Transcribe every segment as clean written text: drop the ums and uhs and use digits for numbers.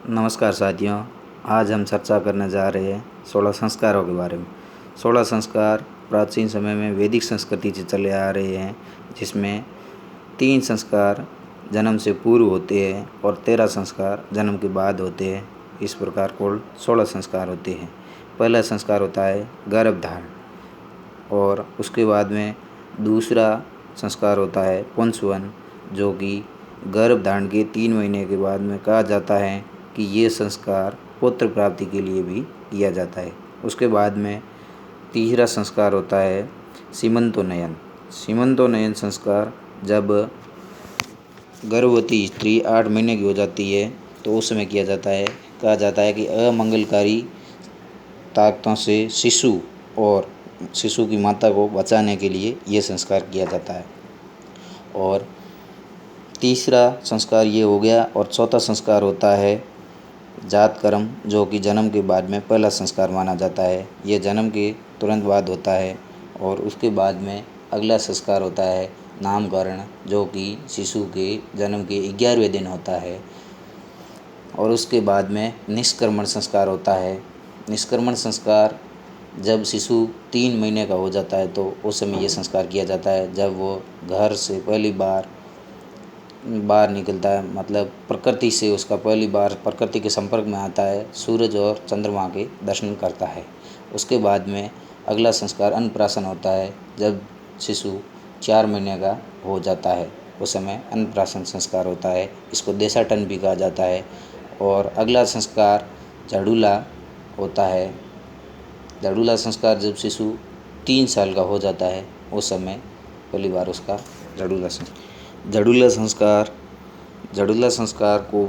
नमस्कार साथियों। आज हम चर्चा करने जा रहे हैं 16 संस्कारों के बारे में। 16 संस्कार प्राचीन समय में वैदिक संस्कृति से चले आ रहे हैं, जिसमें 3 संस्कार जन्म से पूर्व होते हैं और 13 संस्कार जन्म के बाद होते हैं। इस प्रकार कुल 16 संस्कार होते हैं। पहला संस्कार होता है गर्भधारण, और उसके बाद में दूसरा संस्कार होता है पुंसवन, जो कि गर्भधारण के 3 महीने के बाद में कहा जाता है कि ये संस्कार पुत्र प्राप्ति के लिए भी किया जाता है। उसके बाद में तीसरा संस्कार होता है सीमंतोन्नयन। सीमंतोन्नयन संस्कार जब गर्भवती स्त्री 8 महीने की हो जाती है तो उस समय किया जाता है। कहा जाता है कि अमंगलकारी ताकतों से शिशु और शिशु की माता को बचाने के लिए ये संस्कार किया जाता है। और तीसरा संस्कार ये हो गया। और चौथा संस्कार होता है जात कर्म, जो कि जन्म के बाद में पहला संस्कार माना जाता है। ये जन्म के तुरंत बाद होता है। और उसके बाद में अगला संस्कार होता है नामकरण, जो कि शिशु के जन्म के 11वें दिन होता है। और उसके बाद में निष्क्रमण संस्कार होता है। निष्क्रमण संस्कार जब शिशु 3 महीने का हो जाता है तो उस समय ये संस्कार किया जाता है, जब वो घर से पहली बार बाहर निकलता है, मतलब प्रकृति से उसका पहली बार प्रकृति के संपर्क में आता है, सूरज और चंद्रमा के दर्शन करता है। उसके बाद में अगला संस्कार अन्नप्राशन होता है, जब शिशु 4 महीने का हो जाता है उस समय अन्नप्राशन संस्कार होता है। इसको देशाटन भी कहा जाता है। और अगला संस्कार झड़ूला होता है। झड़ूला संस्कार जब शिशु 3 साल का हो जाता है उस समय पहली बार उसका झड़ूला संस्कार को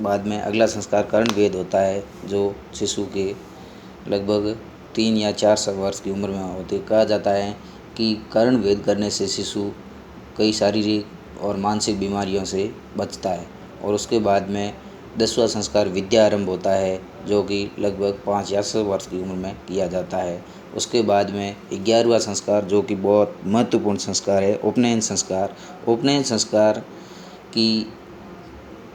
बाद में अगला संस्कार कर्णवेद होता है, जो शिशु के लगभग 3 या 4 वर्ष की उम्र में होते। कहा जाता है कि कर्णवेद करने से शिशु कई शारीरिक और मानसिक बीमारियों से बचता है। और उसके बाद में 10वां संस्कार विद्या आरंभ होता है, जो कि लगभग 5 या 6 वर्ष की उम्र में किया जाता है। उसके बाद में 11वां संस्कार, जो कि बहुत महत्वपूर्ण संस्कार है, उपनयन संस्कार। उपनयन संस्कार की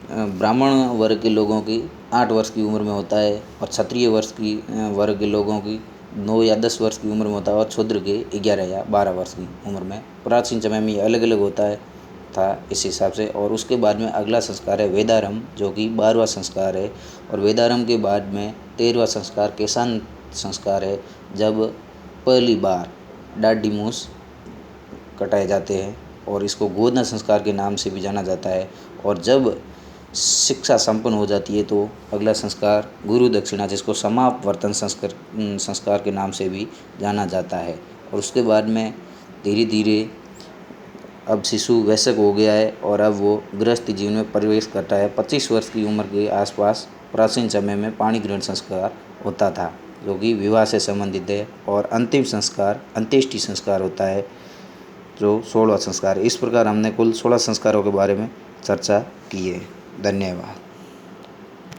ब्राह्मण वर्ग के लोगों की 8 वर्ष की उम्र में होता है, और क्षत्रिय वर्ग के लोगों की 9 या 10 वर्ष की उम्र में होता है, और शूद्र के 11 या 12 वर्ष की उम्र में। प्राचीन समय में ये अलग अलग होता था इस हिसाब से। और उसके बाद में अगला संस्कार है वेदारंभ, जो कि 12वां संस्कार है। और वेदारंभ के बाद में 13वां संस्कार केशान संस्कार है, जब पहली बार डाढ़ी मूछ कटाए जाते हैं, और इसको गोदना संस्कार के नाम से भी जाना जाता है। और जब शिक्षा संपन्न हो जाती है तो अगला संस्कार गुरु दक्षिणा, जिसको समापवर्तन संस्कार के नाम से भी जाना जाता है। और उसके बाद में धीरे धीरे अब शिशु वयस्क हो गया है और अब वो गृहस्थ जीवन में प्रवेश करता है। 25 वर्ष की उम्र के आसपास प्राचीन समय में पाणी ग्रहण संस्कार होता था, जो कि विवाह से संबंधित है। और अंतिम संस्कार अंत्येष्टि संस्कार होता है, जो 16वां संस्कार है। इस प्रकार हमने कुल 16 संस्कारों के बारे में चर्चा की है। धन्यवाद।